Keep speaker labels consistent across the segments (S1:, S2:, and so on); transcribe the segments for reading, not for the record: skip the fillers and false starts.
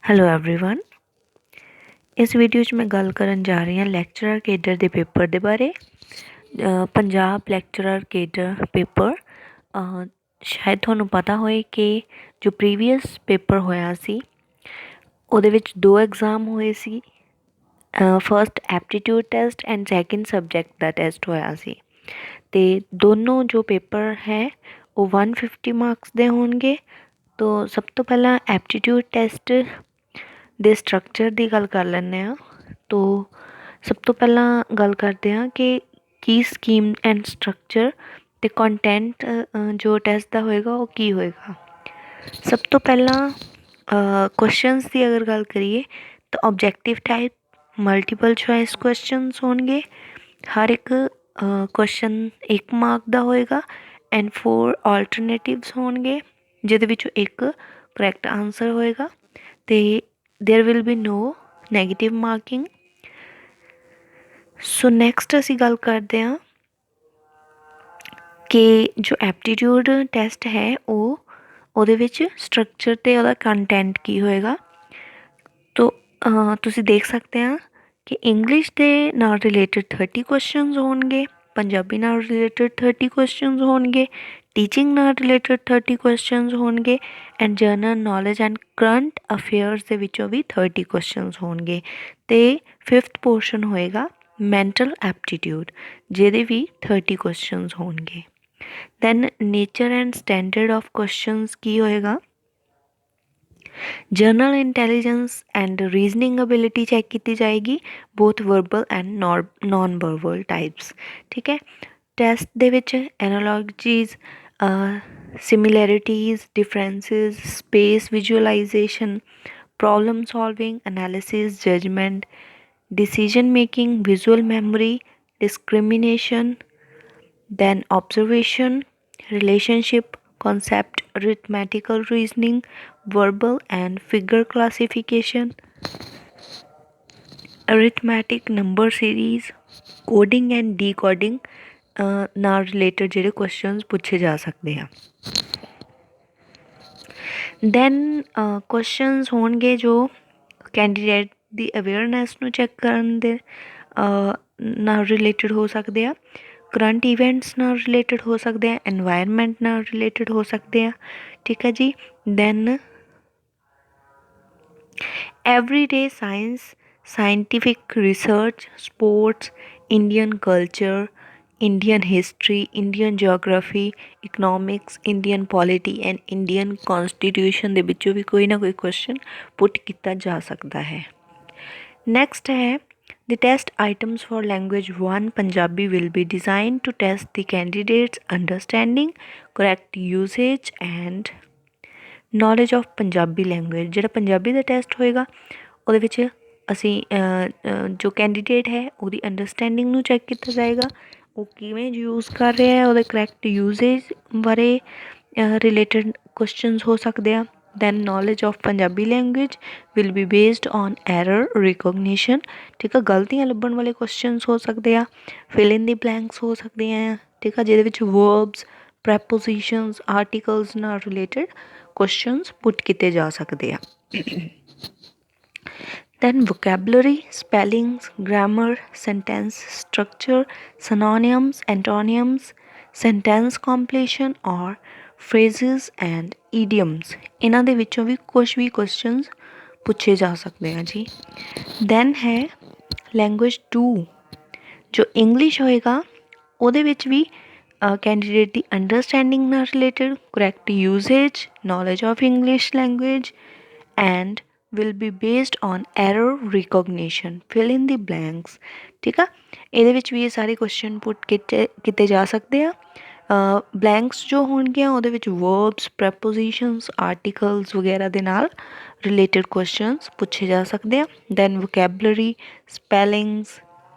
S1: Hello everyone. इस video 'ਚ मैं गल करन जा रही हाँ लैक्चरर केडर के पेपर के बारे। पंजाब लैक्चरर केडर पेपर शायद तुहानूं पता होए कि जो प्रीवियस पेपर होया सी उहदे विच दो एग्ज़ाम होए सी। First aptitude test and second subject का टैसट होया सी ते दोनों जो पेपर है वो 150 मार्क्स दे होणगे। तो सब तो पहला एप्टीट्यूड टैसट दे स्ट्रक्चर की गल कर लैंदे हाँ। तो सब तो पहला गल करते हैं कि स्कीम एंड स्ट्रक्चर ते कंटेंट जो टैसट का होएगा वो की होएगा। सब तो पहला क्वेश्चंस की अगर गल करिए तो objective type multiple choice questions होंगे। हर एक क्वेश्चन 1 मार्क का होएगा एंड 4 आल्टरनेटिव्स होंगे जिहदे विचों एक करैक्ट आंसर होएगा ते there will be no negative marking. So next असी गल करते हैं कि जो एप्टीट्यूड टैसट है ਉਹਦੇ ਵਿੱਚ स्ट्रक्चर ਤੇ ਉਹਦਾ कंटेंट की होएगा। तो तुसी देख सकते हैं कि इंग्लिश के नाल रिलेटेड 30 क्वेश्चंस होंगे, पंजाबी नाल रिलेटेड 30 क्वेश्चंस होंगे, टीचिंग नाल रिलेटेड 30 क्वेश्चंस होंगे and general knowledge and current affairs के विचों भी 30 क्वेश्चंस होंगे। तो 5th पोर्शन होएगा मैंटल एप्टीट्यूड जिहदे भी 30 क्वेश्चंस होंगे। Then nature and standard of questions की होएगा। General intelligence and reasoning ability check की जाएगी both verbal and non verbal types. ठीक है। टैसट दे विच analogies similarities differences space visualisation problem solving analysis judgement decision making visual memory discrimination then observation relationship concept arithmetical reasoning verbal and figure classification arithmetic number series coding and decoding ਨਾਲ related ਜਿਹੜੇ questions ਪੁੱਛੇ ਜਾ ਸਕਦੇ ਆ। Then questions ਹੋਣਗੇ ਜੋ candidate ਦੀ awareness ਨੂੰ check ਕਰਨ ਦੇ ਨਾਲ ਰਿਲੇਟਡ ਹੋ ਸਕਦੇ ਆ, करंट इवेंट्स नाल रिलेटेड हो सकते हैं, एनवायरनमेंट नाल रिलेटेड हो सकते हैं। ठीक है जी। Then everyday science scientific research sports Indian culture Indian history Indian geography economics Indian polity and Indian constitution दे विचों भी कोई ना कोई क्वेश्चन पुट किया जा सकता है। नैक्सट है The test items for language 1 Punjabi will be designed to test the candidates' understanding, correct usage and knowledge of Punjabi language। ਜਿਹੜਾ ਪੰਜਾਬੀ ਦਾ ਟੈਸਟ ਹੋਏਗਾ ਉਹਦੇ ਵਿੱਚ ਅਸੀਂ ਜੋ ਕੈਂਡੀਡੇਟ ਹੈ ਉਹਦੀ ਅੰਡਰਸਟੈਂਡਿੰਗ ਨੂੰ ਚੈੱਕ ਕੀਤਾ ਜਾਏਗਾ, ਉਹ ਕਿਵੇਂ ਯੂਜ਼ ਕਰ ਰਿਹਾ ਹੈ, ਉਹਦੇ ਕਰੈਕਟ ਯੂਜ਼ੇਜ ਬਾਰੇ ਰਿਲੇਟਡ ਕੁਐਸਚਨਸ ਹੋ ਸਕਦੇ ਆ। then knowledge of Punjabi language will be based on error recognition। ठीक है। गलतियां लभण वाले क्वेश्चनस हो सकते हैं, fill in the blanks हो सकते हैं। ठीक है। जिहदे विच verbs prepositions articles नाल related क्वेश्चनस पुट किए जा सकते हैं। then vocabulary spellings grammar sentence structure synonyms antonyms sentence completion or phrases and idioms इन्हां दे विचों भी कुछ भी क्वेश्चंस पूछे जा सकते हैं जी। दैन है लैंग्वेज 2 जो इंग्लिश होएगा ਉਹਦੇ ਵਿੱਚ भी कैंਡੀडेट की अंडरस्टैंडिंग नाल related correct usage knowledge of English language and will be based on error recognition fill in the blanks. ठीक है। ये भी ये सारे क्वेश्चन पुट किए जा सकते हैं। ब्लैंक्स जो होंगे वो वर्ब्स प्रैपोजिशंस आर्टिकल्स वगैरह के नाल रिलेटेड क्वेश्चनस पूछे जा सकते हैं। Then vocabulary spellings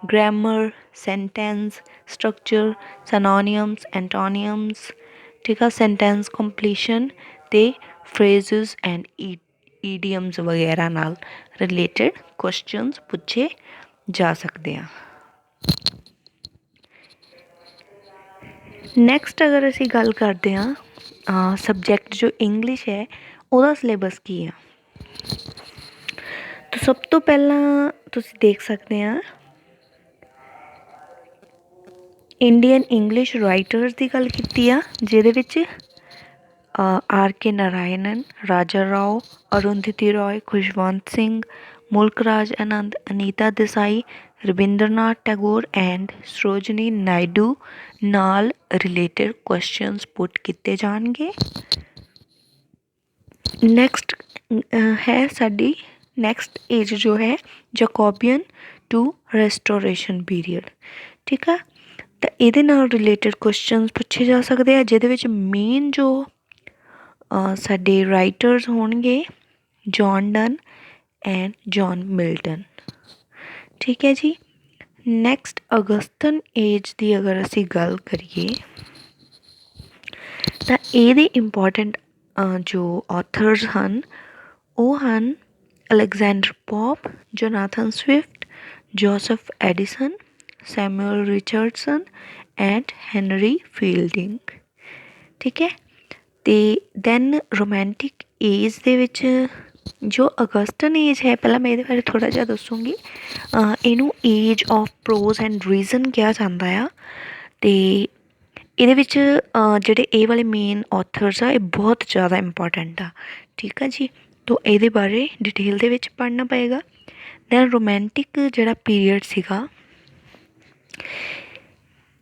S1: grammar sentence structure synonyms antonyms. ठीक है। सेंटेंस कंप्लीशन ते फ्रेजेस एंड ईडियम्स वगैरह नाल रिलेटेड क्वेश्चनस पूछे जा सकते हैं। नैक्सट अगर असी गल करते हैं सबजैक्ट जो इंग्लिश है ਉਹਦਾ सिलेबस की है। ਤਾਂ ਸਭ ਤੋਂ ਪਹਿਲਾਂ ਤੁਸੀਂ ਦੇਖ ਸਕਦੇ ਆ ਇੰਡੀਅਨ ਇੰਗਲਿਸ਼ ਰਾਈਟਰਸ ਦੀ ਗੱਲ ਕੀਤੀ ਆ, ਜਿਹਦੇ ਵਿੱਚ ਆਰ ਕੇ ਨਾਰਾਇਣਨ, ਰਾਜਾ ਰਾਓ, ਅਰੁੰਧਤੀ ਰॉय, ਖੁਸ਼ਵੰਤ ਸਿੰਘ, ਮੁਲਕ ਰਾਜ ਆਨੰਦ, ਅਨੀਤਾ ਦੇਸਾਈ, ਰਵਿੰਦਰਨਾਥ ਟੈਗੋਰ ਐਂਡ ਸਰੋਜਨੀ ਨਾਇਡੂ ਨਾਲ ਰਿਲੇਟਡ ਕੁਐਸਚਨਸ ਪੁੱਟ ਕੀਤੇ ਜਾਣਗੇ। ਨੈਕਸਟ ਹੈ ਸਾਡੀ ਨੈਕਸਟ ਏਜ ਜੋ ਹੈ ਜੈਕੋਬੀਅਨ ਟੂ ਰੈਸਟੋਰੇਸ਼ਨ ਪੀਰੀਅਡ। ਠੀਕ ਆ, ਤਾਂ ਇਹਦੇ ਨਾਲ ਰਿਲੇਟਡ ਕੁਐਸਚਨਸ ਪੁੱਛੇ ਜਾ ਸਕਦੇ ਆ, ਜਿਹਦੇ ਵਿੱਚ ਮੇਨ ਜੋ ਸਾਡੇ ਰਾਈਟਰਸ ਹੋਣਗੇ John Donne and John Milton. ਠੀਕ ਹੈ ਜੀ। ਨੈਕਸਟ ਅਗਸਤਨ ਏਜ ਦੀ ਅਗਰ ਅਸੀਂ ਗੱਲ ਕਰੀਏ ਤਾਂ ਇਹਦੇ ਇੰਪੋਰਟੈਂਟ ਜੋ ਆਥਰਸ ਹਨ ਉਹ ਹਨ Alexander Pope, Jonathan Swift, Joseph Addison, Samuel Richardson and Henry Fielding. ਠੀਕ ਹੈ। ਅਤੇ ਦੈਨ ਰੋਮੈਂਟਿਕ ਏਜ ਦੇ ਵਿੱਚ ਜੋ ਅਗਸਟਨ ਏਜ ਹੈ, ਪਹਿਲਾਂ ਮੈਂ ਇਹਦੇ ਬਾਰੇ ਥੋੜ੍ਹਾ ਜਿਹਾ ਦੱਸੂੰਗੀ। ਇਹਨੂੰ age of pros and reason ਕਿਹਾ ਜਾਂਦਾ ਆ। ਅਤੇ ਇਹਦੇ ਵਿੱਚ ਜਿਹੜੇ ਇਹ ਵਾਲੇ ਮੇਨ ਆਥਰਸ ਆ ਇਹ ਬਹੁਤ ਜ਼ਿਆਦਾ ਇੰਪੋਰਟੈਂਟ ਆ। ਠੀਕ ਆ ਜੀ, ਤੋ ਇਹਦੇ ਬਾਰੇ ਡਿਟੇਲ ਦੇ ਵਿੱਚ ਪੜ੍ਹਨਾ ਪਏਗਾ। ਦੈਨ ਰੋਮੈਂਟਿਕ ਜਿਹੜਾ ਪੀਰੀਅਡ ਸੀਗਾ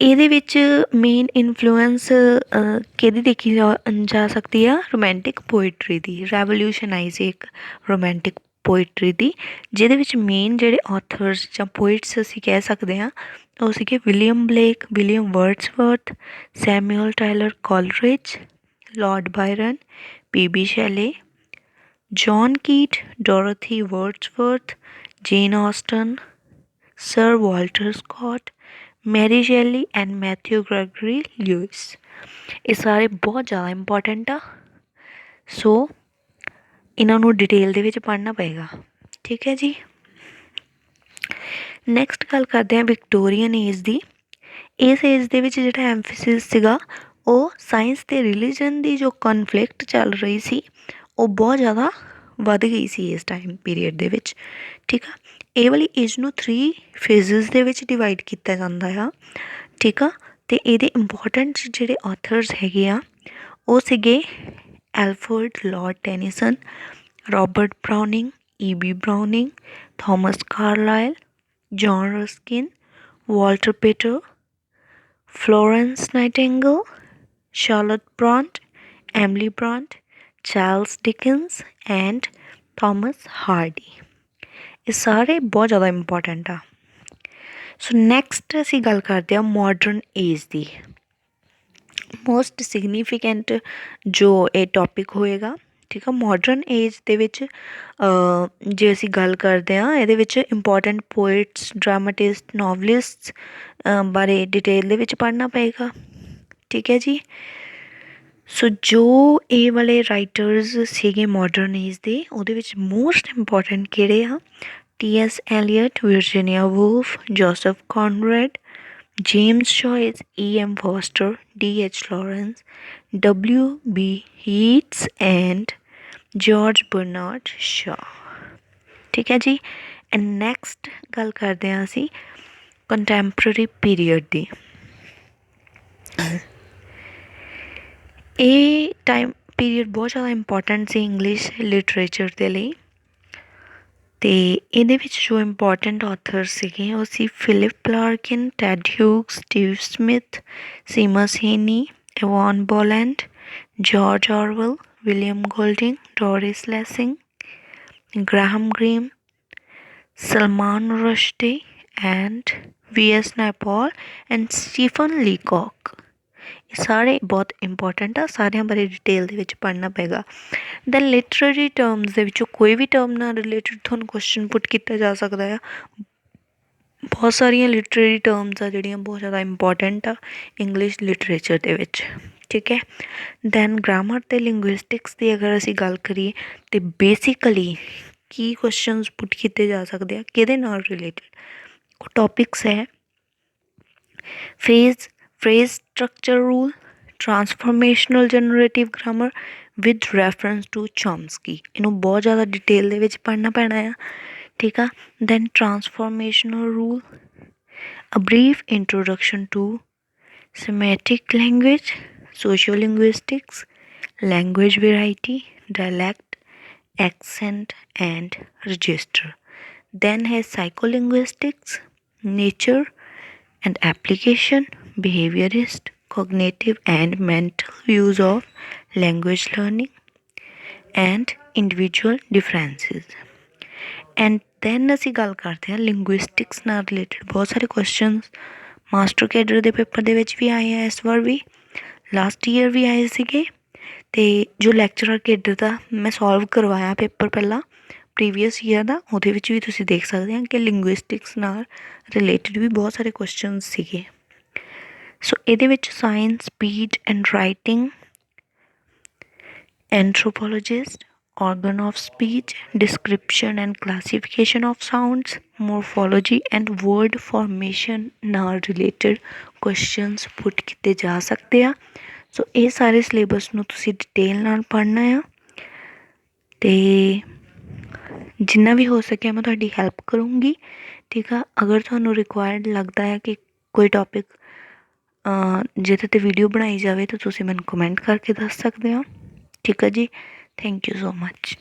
S1: ਇਹਦੇ ਵਿੱਚ ਮੇਨ ਇਨਫਲੂਐਂਸ ਕਿਹਦੀ ਦੇਖੀ ਜਾ ਸਕਦੀ ਆ, ਰੋਮੈਂਟਿਕ ਪੋਇਟਰੀ ਦੀ, ਰੈਵੋਲਿਊਸ਼ਨਾਈਜ਼ ਇੱਕ ਰੋਮੈਂਟਿਕ ਪੋਇਟਰੀ ਦੀ, ਜਿਹਦੇ ਵਿੱਚ ਮੇਨ ਜਿਹੜੇ ਆਥਰਸ ਜਾਂ ਪੋਇਟਸ ਅਸੀਂ ਕਹਿ ਸਕਦੇ ਹਾਂ ਉਹ ਸੀਗੇ William Blake, William Wordsworth, Samuel Taylor Coleridge, Lord Byron, P Shelley, John Keats, Dorothy Wordsworth, Jane Austen, Sir Walter Scott, Mary Shelley and Matthew Gregory Lewis. ਇਹ ਸਾਰੇ ਬਹੁਤ ਜ਼ਿਆਦਾ ਇੰਪੋਰਟੈਂਟ ਆ, ਸੋ ਇਹਨਾਂ ਨੂੰ ਡਿਟੇਲ ਦੇ ਵਿੱਚ ਪੜ੍ਹਨਾ ਪਏਗਾ। ਠੀਕ ਹੈ ਜੀ। ਨੈਕਸਟ ਗੱਲ ਕਰਦੇ ਹਾਂ ਵਿਕਟੋਰੀਅਨ ਏਜ ਦੀ। ਇਸ ਏਜ ਦੇ ਵਿੱਚ ਜਿਹੜਾ ਐਮਫਿਸਿਸ ਸੀਗਾ ਉਹ ਸਾਇੰਸ ਅਤੇ ਰਿਲੀਜਨ ਦੀ ਜੋ ਕਨਫਲਿਕਟ ਚੱਲ ਰਹੀ ਸੀ ਉਹ ਬਹੁਤ ਜ਼ਿਆਦਾ ਵੱਧ ਗਈ ਸੀ ਇਸ ਟਾਈਮ ਪੀਰੀਅਡ ਦੇ ਵਿੱਚ। ਠੀਕ ਆ, ਇਹ ਵਾਲੀ ਏਜ ਨੂੰ 3 ਫੇਜ਼ਿਸ ਦੇ ਵਿੱਚ ਡਿਵਾਈਡ ਕੀਤਾ ਜਾਂਦਾ ਆ। ਠੀਕ ਆ, ਅਤੇ ਇਹਦੇ ਇੰਪੋਰਟੈਂਟ ਜਿਹੜੇ ਆਥਰਸ ਹੈਗੇ ਆ ਉਹ ਸੀਗੇ Alfred Lord Tennyson, Robert Browning, E B Browning, Thomas Carlyle, John Ruskin, Walter Pater, Florence Nightingale, Charlotte Bronte, Emily Bronte, Charles Dickens and Thomas Hardy. ਇਹ ਸਾਰੇ ਬਹੁਤ ਜ਼ਿਆਦਾ ਇੰਪੋਰਟੈਂਟ ਆ। ਸੋ ਨੈਕਸਟ ਅਸੀਂ ਗੱਲ ਕਰਦੇ ਹਾਂ ਮੋਡਰਨ ਏਜ ਦੀ। ਮੋਸਟ ਸਿਗਨੀਫਿਕੈਂਟ ਜੋ ਇਹ ਟੋਪਿਕ ਹੋਏਗਾ। ਠੀਕ ਆ, ਮੋਡਰਨ ਏਜ ਦੇ ਵਿੱਚ ਜੇ ਅਸੀਂ ਗੱਲ ਕਰਦੇ ਹਾਂ ਇਹਦੇ ਵਿੱਚ ਇੰਪੋਰਟੈਂਟ ਪੋਇਟਸ, ਡਰਾਮਾਟਿਸਟ, ਨੋਵਲਿਸਟ ਬਾਰੇ ਡਿਟੇਲ ਦੇ ਵਿੱਚ ਪੜ੍ਹਨਾ ਪਏਗਾ। ਠੀਕ ਹੈ ਜੀ। ਸੋ ਜੋ ਇਹ ਵਾਲੇ ਰਾਈਟਰਸ ਸੀਗੇ ਮੋਡਰਨ ਏਜ ਦੇ ਉਹਦੇ ਵਿੱਚ ਮੋਸਟ ਇੰਪੋਰਟੈਂਟ ਕਿਹੜੇ ਆ, T S Eliot, Virginia Woolf, Joseph Conrad, James Joyce, E M Forster, D H Lawrence, W B Yeats and George Bernard Shaw. ਠੀਕ ਹੈ ਜੀ। ਐਂਡ ਨੈਕਸਟ ਗੱਲ ਕਰਦੇ ਹਾਂ ਅਸੀਂ ਕੰਟੈਂਪਰਰੀ ਪੀਰੀਅਡ ਦੀ। ਇਹ ਟਾਈਮ ਪੀਰੀਅਡ ਬਹੁਤ ਜ਼ਿਆਦਾ ਇੰਪੋਰਟੈਂਟ ਸੀ ਇੰਗਲਿਸ਼ ਲਿਟਰੇਚਰ ਦੇ ਲਈ। ਅਤੇ ਇਹਦੇ ਵਿੱਚ ਜੋ ਇੰਪੋਰਟੈਂਟ ਆਥਰ ਸੀਗੇ ਉਹ ਸੀ Philip Larkin, Ted Hughes, Steve Smith, Seamus Heaney, Eavan Boland, George Orwell, William Golding, Doris Lessing, Graham Greene, Salman Rushdie and V S Naipaul and Stephen Leacock. ਇਹ ਸਾਰੇ ਬਹੁਤ ਇੰਪੋਰਟੈਂਟ ਆ, ਸਾਰਿਆਂ ਬਾਰੇ ਡਿਟੇਲ ਦੇ ਵਿੱਚ ਪੜ੍ਹਨਾ ਪਏਗਾ। ਦੈਨ ਲਿਟਰੇਰੀ ਟਰਮਸ ਦੇ ਵਿੱਚੋਂ ਕੋਈ ਵੀ ਟਰਮ ਨਾਲ ਰਿਲੇਟਡ ਤੁਹਾਨੂੰ ਕੁਐਸਚਨ ਪੁੱਟ ਕੀਤਾ ਜਾ ਸਕਦਾ ਆ। ਬਹੁਤ ਸਾਰੀਆਂ ਲਿਟਰੇਰੀ ਟਰਮਸ ਆ ਜਿਹੜੀਆਂ ਬਹੁਤ ਜ਼ਿਆਦਾ ਇੰਪੋਰਟੈਂਟ ਆ ਇੰਗਲਿਸ਼ ਲਿਟਰੇਚਰ ਦੇ ਵਿੱਚ। ਠੀਕ ਹੈ। ਦੈਨ ਗ੍ਰਾਮਰ ਅਤੇ ਲਿੰਗੁਇਸਟਿਕਸ ਦੀ ਅਗਰ ਅਸੀਂ ਗੱਲ ਕਰੀਏ ਤਾਂ ਬੇਸਿਕਲੀ ਕੀ ਕੁਐਸਚਨਸ ਪੁੱਟ ਕੀਤੇ ਜਾ ਸਕਦੇ ਆ ਕਿਹਦੇ ਨਾਲ ਰਿਲੇਟਡ, ਉਹ ਟੋਪਿਕਸ ਹੈ phrase structure rule, transformational generative grammar with reference to Chomsky. ਇਹਨੂੰ ਬਹੁਤ ਜ਼ਿਆਦਾ ਡਿਟੇਲ ਦੇ ਵਿੱਚ ਪੜ੍ਹਨਾ ਪੈਣਾ ਆ। ठीक है। Then transformational rule, a brief introduction to semantic language, sociolinguistics, language variety, dialect, accent and register. Then has psycholinguistics, nature and application, behaviorist, cognitive and mental views of language learning and individual differences. And then ਅਸੀਂ ਗੱਲ ਕਰਦੇ ਹਾਂ linguistics ਨਾਲ related ਬਹੁਤ ਸਾਰੇ questions master cadre ਦੇ paper ਦੇ ਵਿੱਚ ਵੀ ਆਏ ਆ, ਇਸ ਵਾਰ ਵੀ ਲਾਸਟ ਈਅਰ ਵੀ ਆਏ ਸੀਗੇ। ਅਤੇ ਜੋ ਲੈਕਚਰਰ ਕੇਡਰ ਦਾ ਮੈਂ ਸੋਲਵ ਕਰਵਾਇਆ ਪੇਪਰ ਪਹਿਲਾਂ ਪ੍ਰੀਵੀਅਸ ਈਅਰ ਦਾ, ਉਹਦੇ ਵਿੱਚ ਵੀ ਤੁਸੀਂ ਦੇਖ ਸਕਦੇ ਹਾਂ ਕਿ ਲਿੰਗੁਇਸਟਿਕਸ ਨਾਲ ਰਿਲੇਟਡ ਵੀ ਬਹੁਤ ਸਾਰੇ ਕੁਐਸਚਨ ਸੀਗੇ। ਸੋ ਇਹਦੇ ਵਿੱਚ science, speech and writing, anthropologist, organ of speech, description and classification of sounds, morphology and word formation ਨਾਲ ਰਿਲੇਟਡ ਕੁਐਸਚਨਸ ਪੁੱਟ ਕੀਤੇ ਜਾ ਸਕਦੇ ਆ। ਸੋ ਇਹ ਸਾਰੇ ਸਿਲੇਬਸ ਨੂੰ ਤੁਸੀਂ ਡਿਟੇਲ ਨਾਲ ਪੜ੍ਹਨਾ ਆ ਅਤੇ ਜਿੰਨਾ ਵੀ ਹੋ ਸਕਿਆ ਮੈਂ ਤੁਹਾਡੀ ਹੈਲਪ ਕਰੂੰਗੀ, ਠੀਕ ਆ। ਅਗਰ ਤੁਹਾਨੂੰ ਰਿਕੁਆਇਰਡ ਲੱਗਦਾ ਹੈ ਕਿ ਕੋਈ ਟੋਪਿਕ ਜਿਹਦੇ 'ਤੇ ਵੀਡੀਓ ਬਣਾਈ ਜਾਵੇ ਤਾਂ ਤੁਸੀਂ ਮੈਨੂੰ ਕਮੈਂਟ ਕਰਕੇ ਦੱਸ ਸਕਦੇ ਹੋ, ਠੀਕ ਆ ਜੀ। Thank you so much.